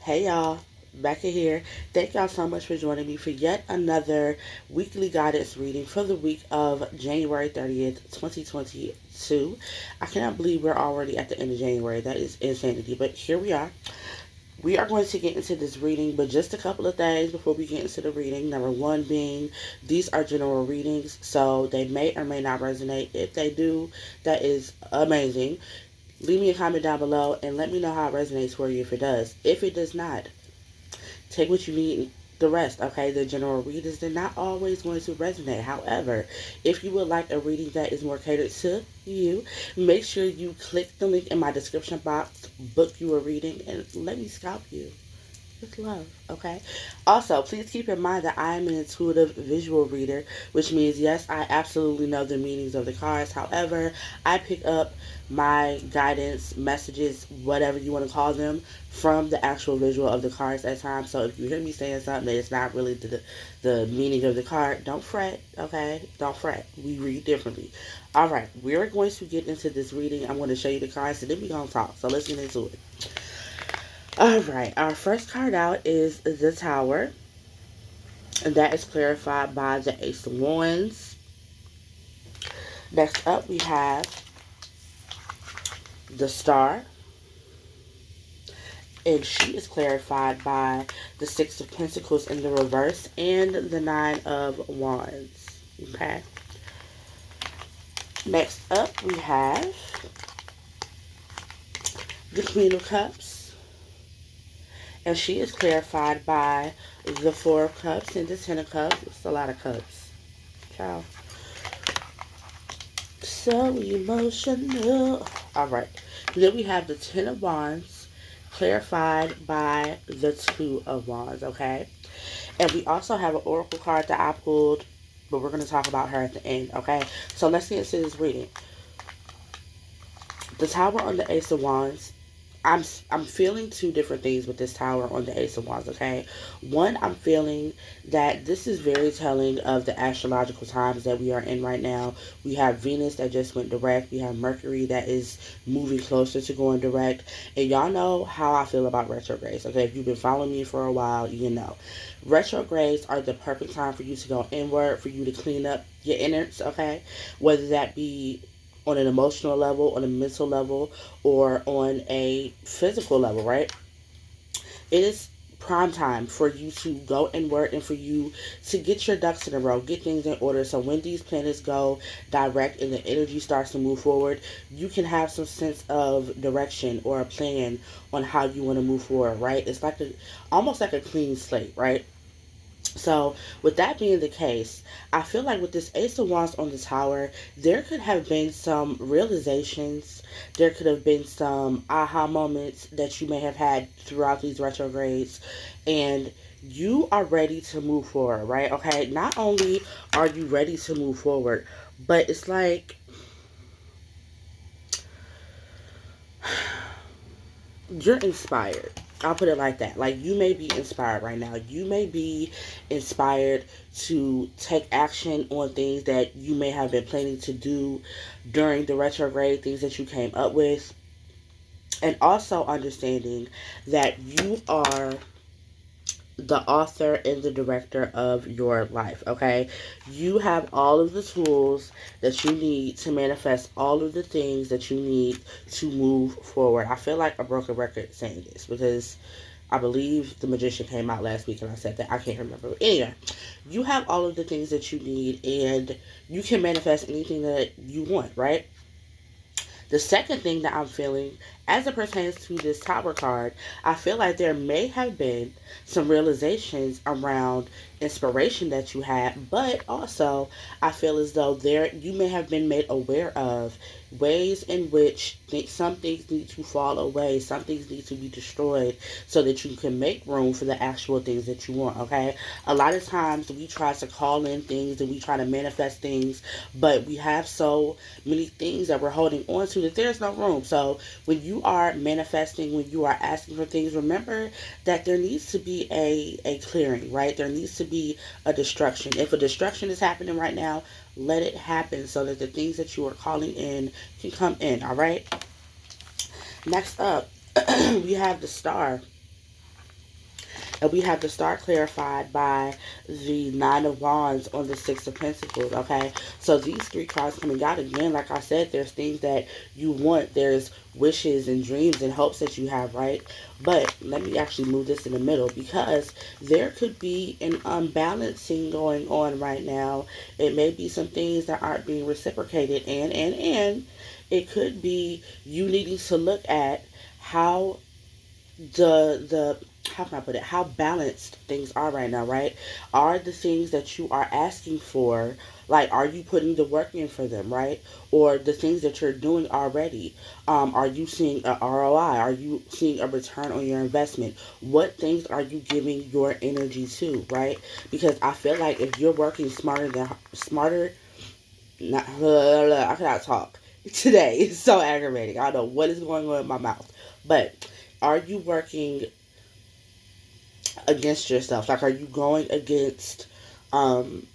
Hey y'all, back in here. Thank y'all so much for joining me for yet another weekly guidance reading for the week of January 30th, 2022. I cannot believe we're already at the end of January. That is insanity, but here we are. We are going to get into this reading, but just a couple of things before we get into the reading. Number one being, these are general readings, so they may or may not resonate. If they do, that is amazing. Leave me a comment down below and let me know how it resonates for you if it does. If it does not, take what you need, the rest, okay? The general readings, they're not always going to resonate. However, if you would like a reading that is more catered to you, make sure you click the link in my description box, book you a reading, and let me scalp you with love, okay? Also, please keep in mind that I am an intuitive visual reader, which means, yes, I absolutely know the meanings of the cards. However, I pick up my guidance, messages, whatever you want to call them, from the actual visual of the cards at times. So if you hear me saying something that is not really the meaning of the card, don't fret, okay? Don't fret. We read differently. All right, we're going to get into this reading. I'm going to show you the cards, and then we're going to talk. So let's get into it. Alright, our first card out is the Tower, and that is clarified by the Ace of Wands. Next up, we have the Star, and she is clarified by the Six of Pentacles in the reverse and the Nine of Wands. Okay. Next up, we have the Queen of Cups, and she is clarified by the Four of Cups and the Ten of Cups. It's a lot of cups. Ciao. So emotional. Alright. Then we have the Ten of Wands clarified by the Two of Wands, okay? And we also have an Oracle card that I pulled, but we're going to talk about her at the end, okay? So let's get into this reading. The Tower on the Ace of Wands. I'm feeling two different things with this Tower on the Ace of Wands, okay? One, I'm feeling that this is very telling of the astrological times that we are in right now. We have Venus that just went direct. We have Mercury that is moving closer to going direct. And y'all know how I feel about retrogrades, okay? If you've been following me for a while, you know. Retrogrades are the perfect time for you to go inward, for you to clean up your innards, okay? Whether that be on an emotional level, on a mental level, or on a physical level, right? It is prime time for you to go inward and for you to get your ducks in a row, get things in order. So when these planets go direct and the energy starts to move forward, you can have some sense of direction or a plan on how you want to move forward, right? It's like almost like a clean slate, right? So, with that being the case, I feel like with this Ace of Wands on the Tower, there could have been some realizations, there could have been some aha moments that you may have had throughout these retrogrades, and you are ready to move forward, right? Okay, not only are you ready to move forward, but it's like you're inspired. I'll put it like that. Like, you may be inspired right now. You may be inspired to take action on things that you may have been planning to do during the retrograde, things that you came up with. And also understanding that you are the author and the director of your life, okay? You have all of the tools that you need to manifest all of the things that you need to move forward. I feel like a broken record saying this because I believe The Magician came out last week and I said that. I can't remember. But anyway, you have all of the things that you need and you can manifest anything that you want, right? The second thing that I'm feeling as it pertains to this Tower card, I feel like there may have been some realizations around inspiration that you had, but also I feel as though you may have been made aware of ways in which some things need to fall away, some things need to be destroyed so that you can make room for the actual things that you want, okay? A lot of times we try to call in things and we try to manifest things, but we have so many things that we're holding on to that there's no room. So when you are manifesting, when you are asking for things, remember that there needs to be a clearing, right? There needs to be a destruction. If a destruction is happening right now, let it happen so that the things that you are calling in can come in, all right? Next up, we have the Star. And we have the star clarified by the Nine of Wands on the Six of Pentacles, okay? So these three cards coming out again, like I said, there's things that you want. There's wishes and dreams and hopes that you have, right? But let me actually move this in the middle because there could be an unbalancing going on right now. It may be some things that aren't being reciprocated, and it could be you needing to look at how the how can I put it, how balanced things are right now, right? Are the things that you are asking for, like, are you putting the work in for them, right? Or the things that you're doing already, are you seeing a ROI? Are you seeing a return on your investment? What things are you giving your energy to, right? Because I feel like if you're working smarter, not, I cannot talk today. It's so aggravating. I don't know what is going on in my mouth. But are you working against yourself? Like, are you going against um,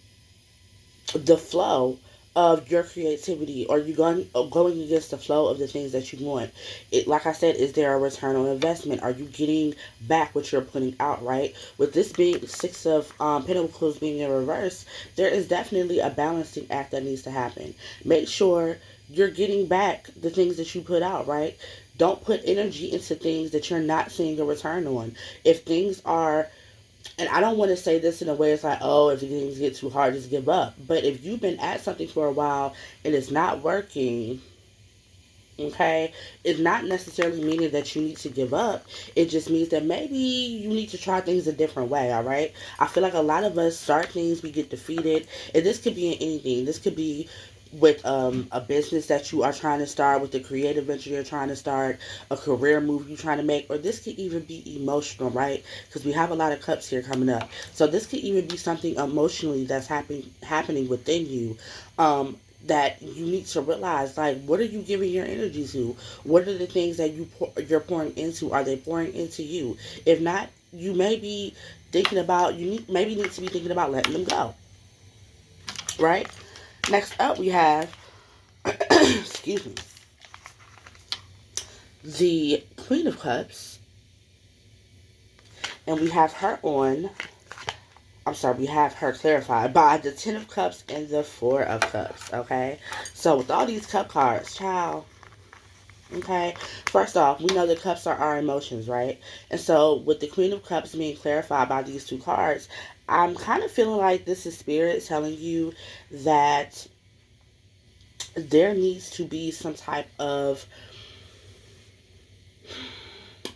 the flow of your creativity? Or are you going against the flow of the things that you want? It, like I said, is there a return on investment? Are you getting back what you're putting out, right? With this being Six of Pentacles being in reverse, there is definitely a balancing act that needs to happen. Make sure you're getting back the things that you put out, right? Don't put energy into things that you're not seeing a return on. If things are, and I don't want to say this in a way it's like, oh, if things get too hard, just give up. But if you've been at something for a while and it's not working, okay, it's not necessarily meaning that you need to give up. It just means that maybe you need to try things a different way, all right? I feel like a lot of us start things, we get defeated, and this could be in anything. This could be with a business that you are trying to start, with a creative venture you're trying to start, a career move you're trying to make, or this could even be emotional, right? Because we have a lot of cups here coming up. So this could even be something emotionally that's happening within you. That you need to realize, like, what are you giving your energy to? What are the things that you're pouring into? Are they pouring into you? If not, you may be thinking about, maybe need to be thinking about letting them go, right? Next up, we have, excuse me, the Queen of Cups, and we have her on, I'm sorry, we have her clarified by the Ten of Cups and the Four of Cups, okay? So with all these cup cards, child, okay, first off, we know the cups are our emotions, right? And so with the Queen of Cups being clarified by these two cards, I'm kind of feeling like this is Spirit telling you that there needs to be some type of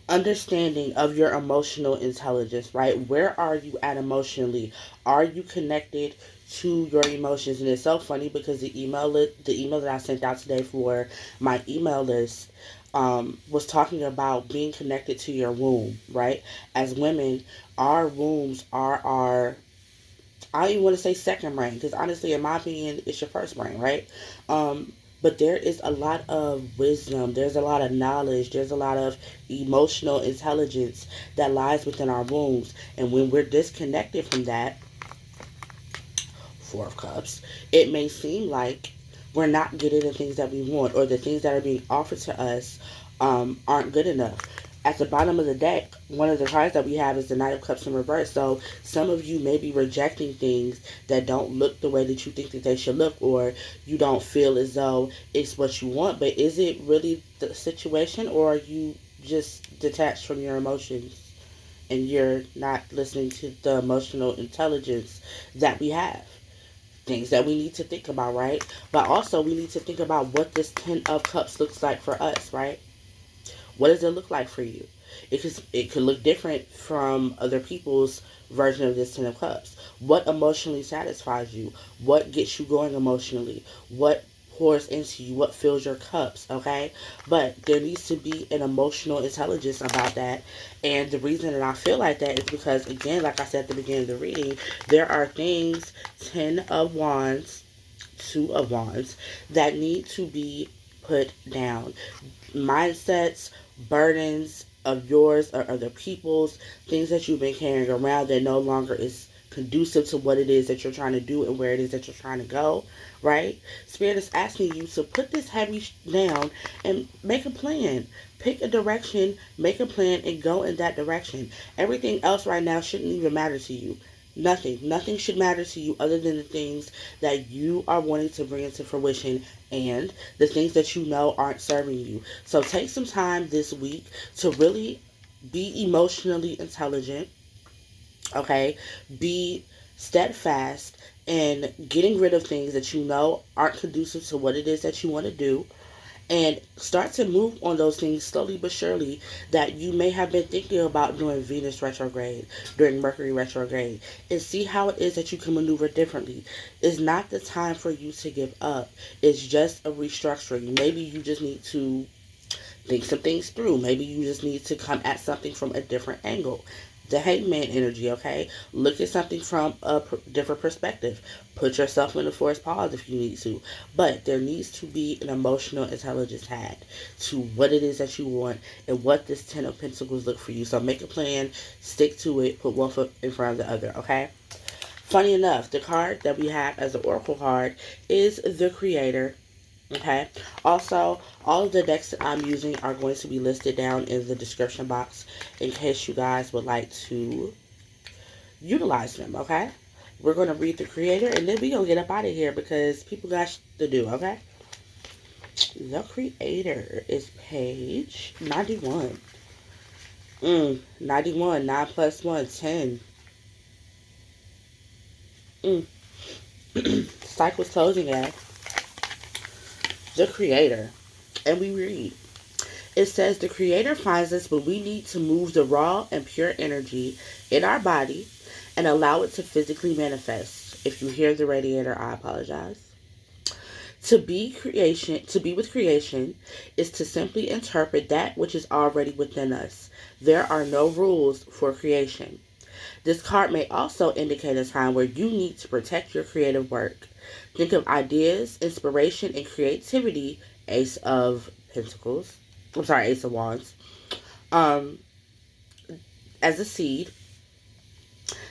understanding of your emotional intelligence, right? Where are you at emotionally? Are you connected to your emotions? And it's so funny because the email that I sent out today for my email list was talking about being connected to your womb, right? As women, our wombs are our, I don't even want to say second brain, because honestly, in my opinion, it's your first brain, right? But there is a lot of wisdom, there's a lot of knowledge, there's a lot of emotional intelligence that lies within our wombs. And when we're disconnected from that, Four of Cups, it may seem like we're not getting the things that we want, or the things that are being offered to us aren't good enough. At the bottom of the deck, one of the cards that we have is the Knight of Cups in reverse. So some of you may be rejecting things that don't look the way that you think that they should look, or you don't feel as though it's what you want. But is it really the situation, or are you just detached from your emotions and you're not listening to the emotional intelligence that we have? Things that we need to think about, right? But also we need to think about what this Ten of Cups looks like for us, right? What does it look like for you? It could look different from other people's version of this Ten of Cups. What emotionally satisfies you? What gets you going emotionally? What pours into you? What fills your cups? Okay? But there needs to be an emotional intelligence about that. And the reason that I feel like that is because, again, like I said at the beginning of the reading, there are things, Ten of Wands, Two of Wands, that need to be put down. Mindsets, burdens of yours or other people's, things that you've been carrying around that no longer is conducive to what it is that you're trying to do and where it is that you're trying to go, right? Spirit is asking you to put this heavy down and make a plan. Pick a direction, make a plan, and go in that direction. Everything else right now shouldn't even matter to you. Nothing. Nothing should matter to you other than the things that you are wanting to bring into fruition and the things that you know aren't serving you. So take some time this week to really be emotionally intelligent, okay? Be steadfast in getting rid of things that you know aren't conducive to what it is that you want to do, and start to move on those things slowly but surely that you may have been thinking about during Venus retrograde, during Mercury retrograde, and see how it is that you can maneuver differently. It's not the time for you to give up. It's just a restructuring. Maybe you just need to think some things through. Maybe you just need to come at something from a different angle. The hangman energy, okay? Look at something from a different perspective. Put yourself in a forced pause if you need to. But there needs to be an emotional intelligence had to what it is that you want and what this Ten of Pentacles look for you. So make a plan, stick to it, put one foot in front of the other, okay? Funny enough, the card that we have as the Oracle card is the Creator. Okay. Also, all of the decks that I'm using are going to be listed down in the description box in case you guys would like to utilize them. Okay. We're going to read the Creator and then we're going to get up out of here because people got to do. Okay. The Creator is page 91. 91. 9 plus 1. 10. Cycle's closing at the Creator. And we read. It says the Creator finds us when we need to move the raw and pure energy in our body and allow it to physically manifest. If you hear the radiator, I apologize. To be with creation is to simply interpret that which is already within us. There are no rules for creation. This card may also indicate a time where you need to protect your creative work. Think of ideas, inspiration, and creativity, Ace of Pentacles. I'm sorry, Ace of Wands. As a seed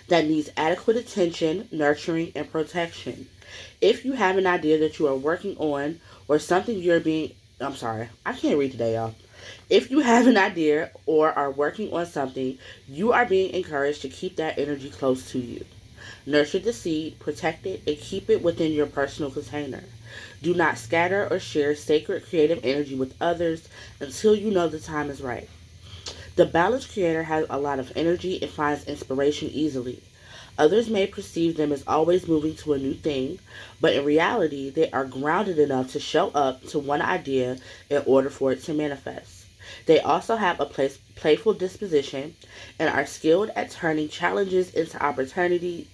that needs adequate attention, nurturing, and protection. If you have an idea that you are working on or something I'm sorry, I can't read today, y'all. If you have an idea or are working on something, you are being encouraged to keep that energy close to you. Nurture the seed, protect it, and keep it within your personal container. Do not scatter or share sacred creative energy with others until you know the time is right. The balanced creator has a lot of energy and finds inspiration easily. Others may perceive them as always moving to a new thing, but in reality, they are grounded enough to show up to one idea in order for it to manifest. They also have a playful disposition and are skilled at turning challenges into opportunities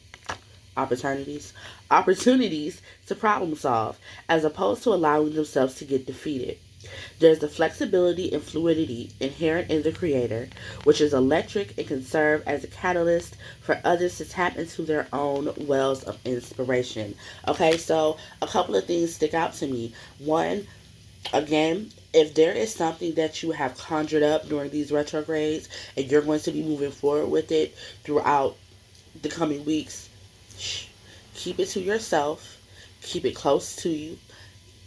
to problem solve, as opposed to allowing themselves to get defeated. There's the flexibility and fluidity inherent in the Creator, which is electric and can serve as a catalyst for others to tap into their own wells of inspiration. Okay, so a couple of things stick out to me. One, again, if there is something that you have conjured up during these retrogrades and you're going to be moving forward with it throughout the coming weeks, keep it to yourself, keep it close to you.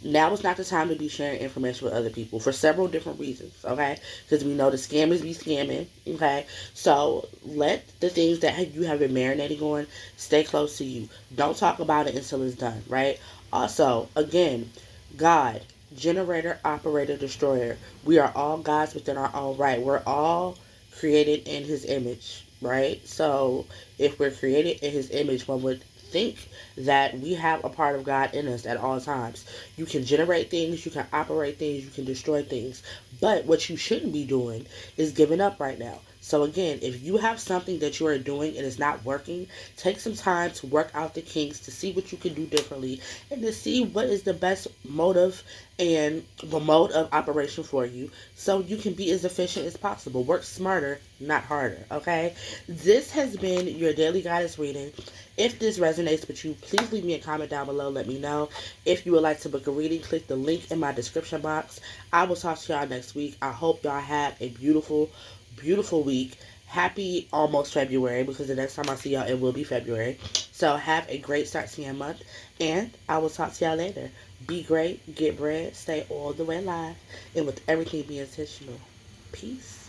Now is not the time to be sharing information with other people for several different reasons, okay? Because we know the scammers be scamming, okay? So let the things that you have been marinating on stay close to you. Don't talk about it until it's done, right? Also, again, God, generator, operator, destroyer. We are all gods within our own right. We're all created in His image, right? So if we're created in His image, one would think that we have a part of God in us at all times. You can generate things, you can operate things, you can destroy things. But what you shouldn't be doing is giving up right now. So again, if you have something that you are doing and it's not working, take some time to work out the kinks, to see what you can do differently, and to see what is the best motive and the mode of operation for you so you can be as efficient as possible. Work smarter, not harder, okay? This has been your daily guidance reading. If this resonates with you, please leave me a comment down below. Let me know. If you would like to book a reading, click the link in my description box. I will talk to y'all next week. I hope y'all have a beautiful, beautiful week. happy almost February, because the next time I see y'all, it will be February. So have a great start to your month, and I will talk to y'all later. Be great, get bread, stay all the way alive, and with everything be intentional. Peace.